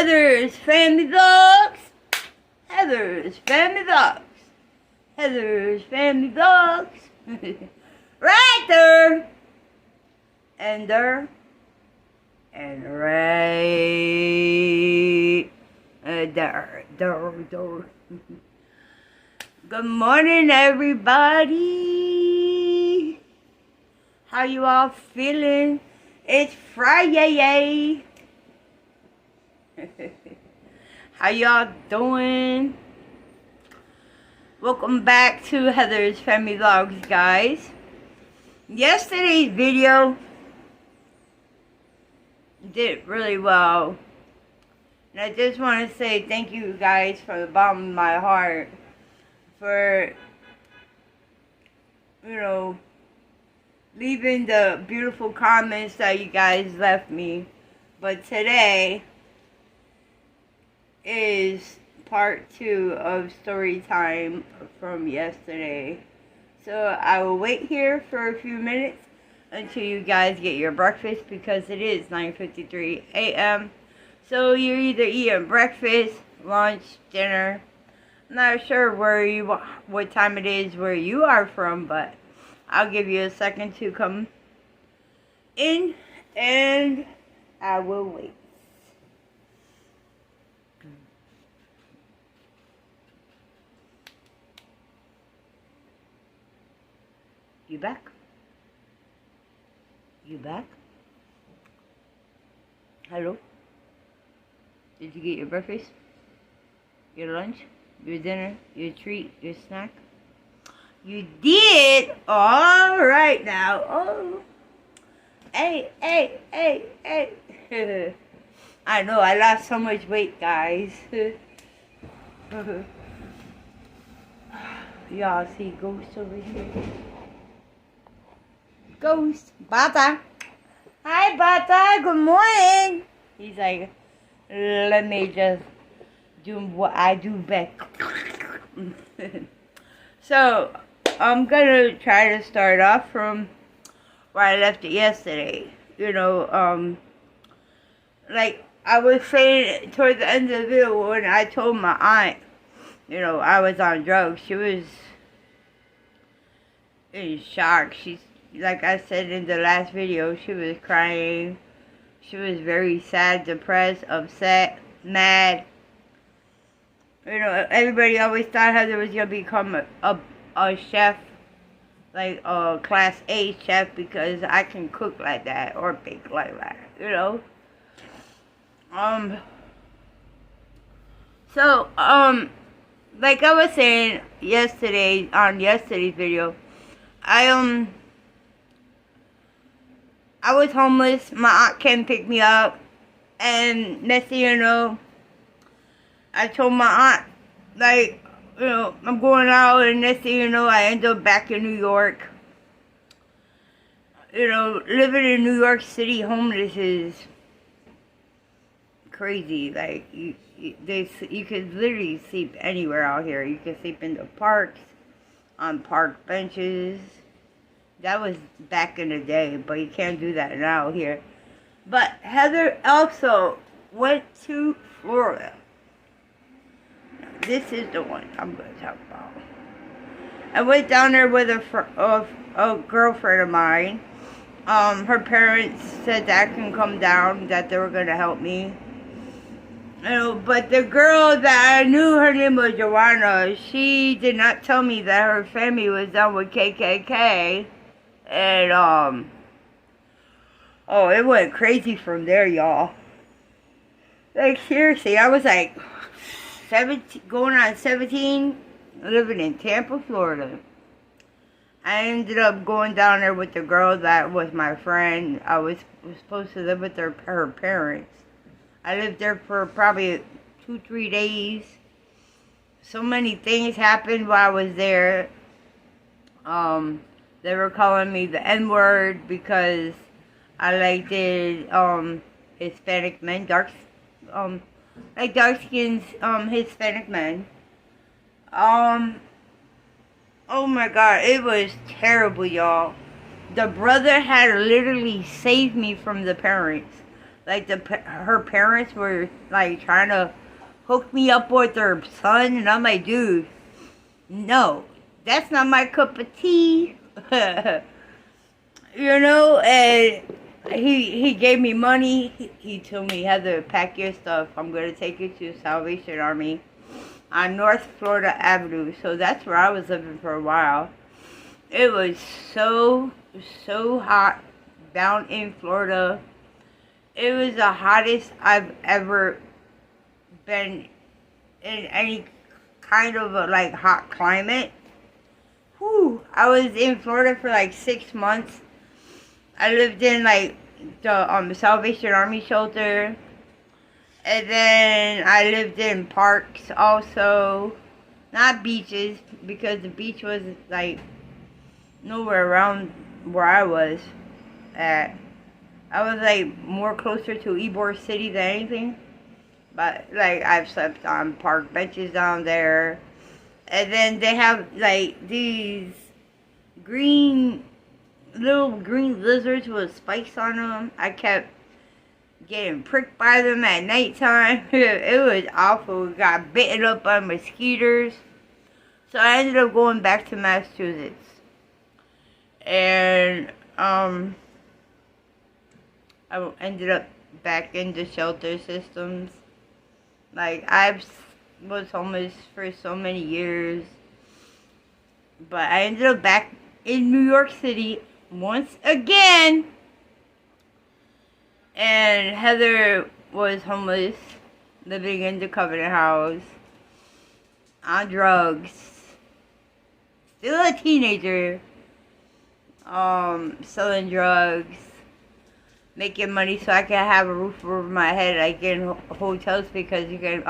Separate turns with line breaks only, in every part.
Heather's Family Vlogs. Heather's Family Vlogs. Heather's Family Vlogs. Right there. And there. And right there. There. Good morning, everybody. How you all feeling? It's Friday. How y'all doing? Welcome back to Heather's Family Vlogs, guys. Yesterday's video did really well. And I just want to say thank you guys from the bottom of my heart for, leaving the beautiful comments that you guys left me. But today is part 2 of story time from yesterday. So I will wait here for a few minutes until you guys get your breakfast, because it is 9:53 a.m. So you're either eating breakfast, lunch, dinner. I'm not sure what time it is where you are from, but I'll give you a second to come in and I will wait. You back? You back? Hello? Did you get your breakfast? Your lunch? Your dinner? Your treat? Your snack? You did? Alright now. Oh. Hey. I know, I lost so much weight, guys. Y'all see Ghost over here? Ghost. Bata. Hi, Bata. Good morning. He's like, let me just do what I do best. So, I'm going to try to start off from where I left it yesterday. Like I was saying towards the end of the video, when I told my aunt, I was on drugs, she was in shock. She's, like I said in the last video, she was crying. She was very sad, depressed, upset, mad. Everybody always thought Heather was going to become a chef, like a class A chef, because I can cook like that or bake like that, So, like I was saying yesterday, on yesterday's video, I was homeless. My aunt came pick me up, and next thing you know, I told my aunt, like, I'm going out, and next thing you know, I end up back in New York. Living in New York City, homeless is crazy. Like, you could literally sleep anywhere out here. You could sleep in the parks, on park benches. That was back in the day, but you can't do that now here. But Heather also went to Florida. This is the one I'm going to talk about. I went down there with a girlfriend of mine. Her parents said that I can come down, that they were going to help me. But the girl that I knew, her name was Joanna, she did not tell me that her family was down with KKK. And, it went crazy from there, y'all. Like, seriously, I was like 17, going on 17, living in Tampa, Florida. I ended up going down there with the girl that was my friend. I was supposed to live with her parents. I lived there for probably 2-3 days. So many things happened while I was there. They were calling me the N-word because I did Hispanic men, dark-skinned Hispanic men. Oh my God, it was terrible, y'all. The brother had literally saved me from the parents. like her parents were like trying to hook me up with their son, and I'm like, dude, no, that's not my cup of tea. You know, and he gave me money. He told me, Heather, pack your stuff. I'm going to take you to Salvation Army on North Florida Avenue. So that's where I was living for a while. It was so hot down in Florida. It was the hottest I've ever been in any kind of a, like, hot climate. Whew. I was in Florida for like 6 months. I lived in like the Salvation Army shelter, and then I lived in parks also, not beaches, because the beach was like nowhere around where I was at. I was like more closer to Ybor City than anything, but like I've slept on park benches down there, and then they have like these little green lizards with spikes on them. I kept getting pricked by them at nighttime. It was awful. Got bitten up by mosquitoes. So I ended up going back to Massachusetts. And I ended up back in the shelter systems. Like, I was homeless for so many years. But I ended up back in New York City once again, and Heather was homeless, living in the Covenant House, on drugs, still a teenager, selling drugs, making money so I could have a roof over my head, like in hotels, because you can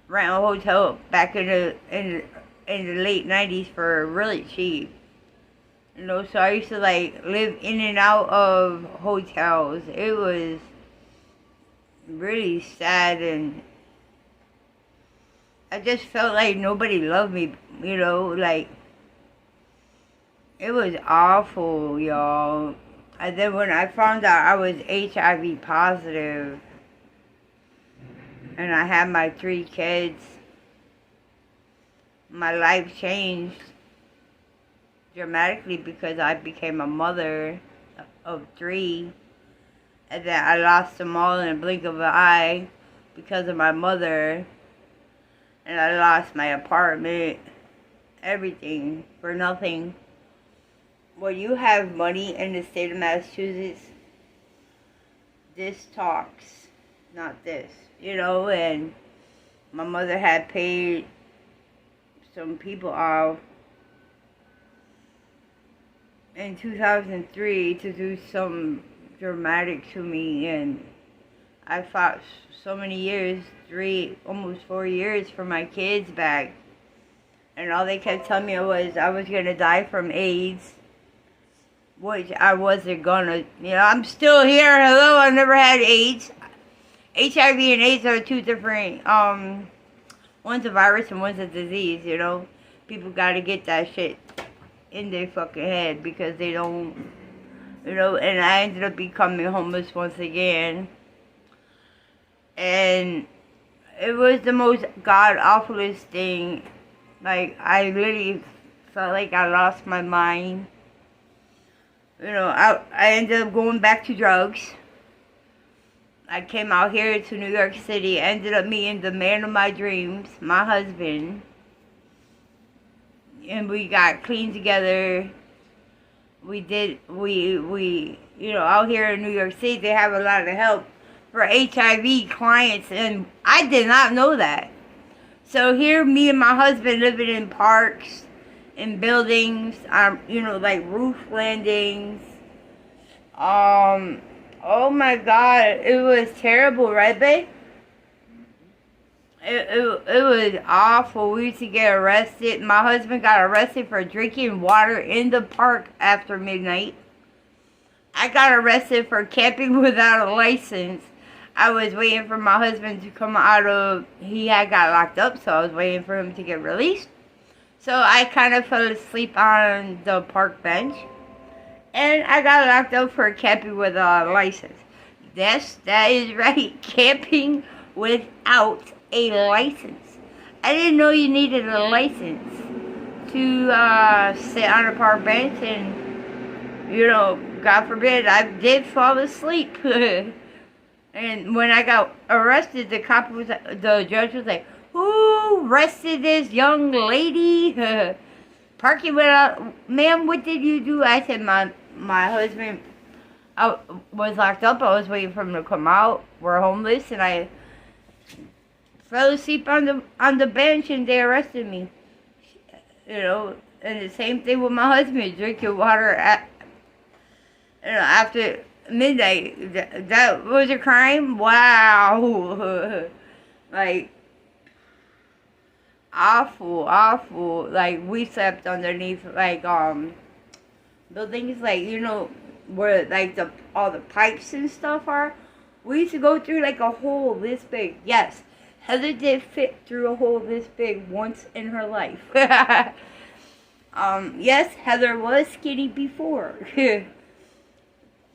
rent a hotel back in the late 90s for really cheap. You know, so I used to like live in and out of hotels. It was really sad, and I just felt like nobody loved me, you know, like it was awful, y'all. And then when I found out I was HIV positive and I had my 3 kids, my life changed dramatically, because I became a mother of 3, and then I lost them all in a blink of an eye because of my mother, and I lost my apartment, everything for nothing. When you have money in the state of Massachusetts, this talks, not this, you know. And my mother had paid some people off in 2003 to do some dramatic to me, and I fought so many years, almost 4 years, for my kids back, and all they kept telling me was I was gonna die from AIDS, which I wasn't gonna. You know, I'm still here. Hello, I never had AIDS. HIV and AIDS are 2 different, one's a virus and one's a disease, you know. People gotta get that shit in their fucking head, because they don't, you know. And I ended up becoming homeless once again, and it was the most god-awfulest thing. Like, I really felt like I lost my mind. You know, I ended up going back to drugs. I came out here to New York City, ended up meeting the man of my dreams, my husband, and we got clean together. We, you know, out here in New York City, they have a lot of help for HIV clients, and I did not know that. So here, me and my husband living in parks, in buildings, you know, like roof landings. Oh my God, it was terrible, right, babe? It was awful. We used to get arrested. My husband got arrested for drinking water in the park after midnight. I got arrested for camping without a license. I was waiting for my husband to come out of, he had got locked up, so I was waiting for him to get released. So I kind of fell asleep on the park bench, and I got locked up for camping with a license. Yes, that is right. Camping without a license. I didn't know you needed a license to sit on a park bench and, God forbid, I did fall asleep. And when I got arrested, the judge was like, "Who arrested this young lady? Parking without, ma'am, what did you do?" I said, my husband was locked up. I was waiting for him to come out. We're homeless, and I fell asleep on the bench, and they arrested me. And the same thing with my husband, drinking water after midnight. That was a crime. Wow. Like, awful. Like, we slept underneath, like, buildings, like, where, like, all the pipes and stuff are. We used to go through, like, a hole this big. Yes, Heather did fit through a hole this big once in her life. Yes, Heather was skinny before.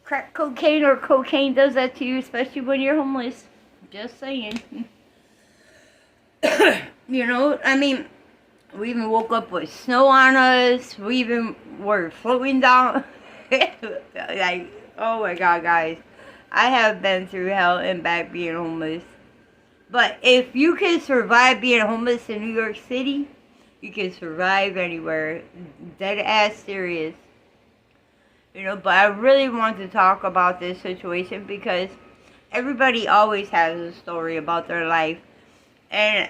Crack cocaine or cocaine does that to you, especially when you're homeless. Just saying. I mean, we even woke up with snow on us. We even were floating down. Like, oh my God, guys. I have been through hell and back being homeless. But if you can survive being homeless in New York City, you can survive anywhere. Dead ass serious. But I really want to talk about this situation because everybody always has a story about their life. And,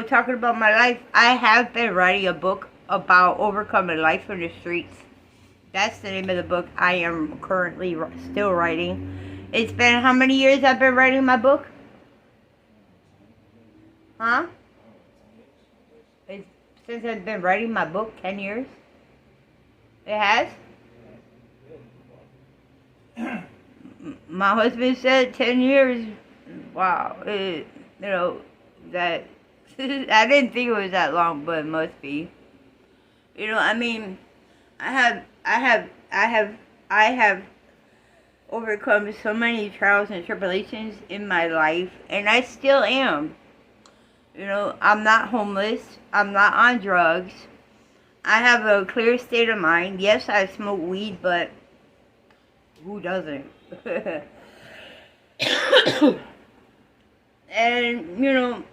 talking about my life, I have been writing a book about overcoming life in the streets. That's the name of the book I am currently still writing. It's been how many years I've been writing my book? Huh? Since I've been writing my book, 10 years? It has? My husband said 10 years. Wow. That I didn't think it was that long, but it must be. I mean, I have overcome so many trials and tribulations in my life, and I still am. I'm not homeless. I'm not on drugs. I have a clear state of mind. Yes, I smoke weed, but who doesn't? And,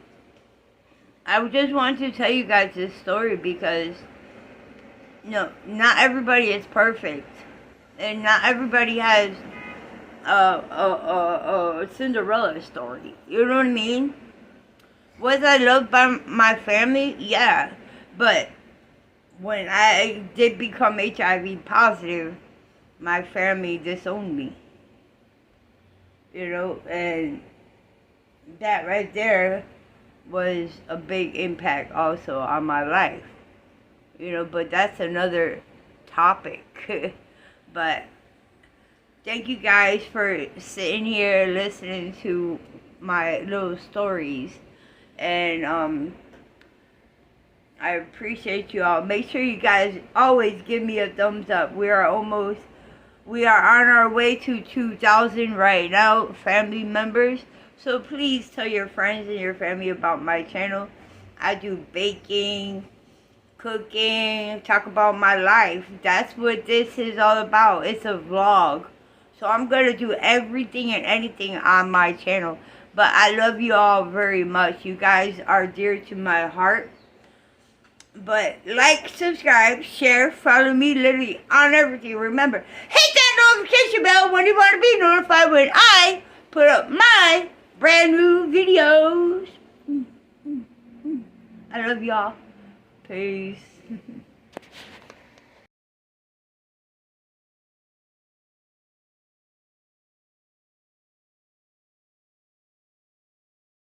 I just want to tell you guys this story because, not everybody is perfect. And not everybody has a Cinderella story. You know what I mean? Was I loved by my family? Yeah. But when I did become HIV positive, my family disowned me. And that right there was a big impact also on my life. But that's another topic. But thank you guys for sitting here listening to my little stories. And I appreciate you all. Make sure you guys always give me a thumbs up. We are on our way to 2,000 right now, family members. So please tell your friends and your family about my channel. I do baking, cooking, talk about my life. That's what this is all about. It's a vlog. So I'm going to do everything and anything on my channel. But I love you all very much. You guys are dear to my heart. But like, subscribe, share, follow me literally on everything. Remember, hit that notification bell when you want to be notified when I put up my brand new videos. I love y'all. Peace.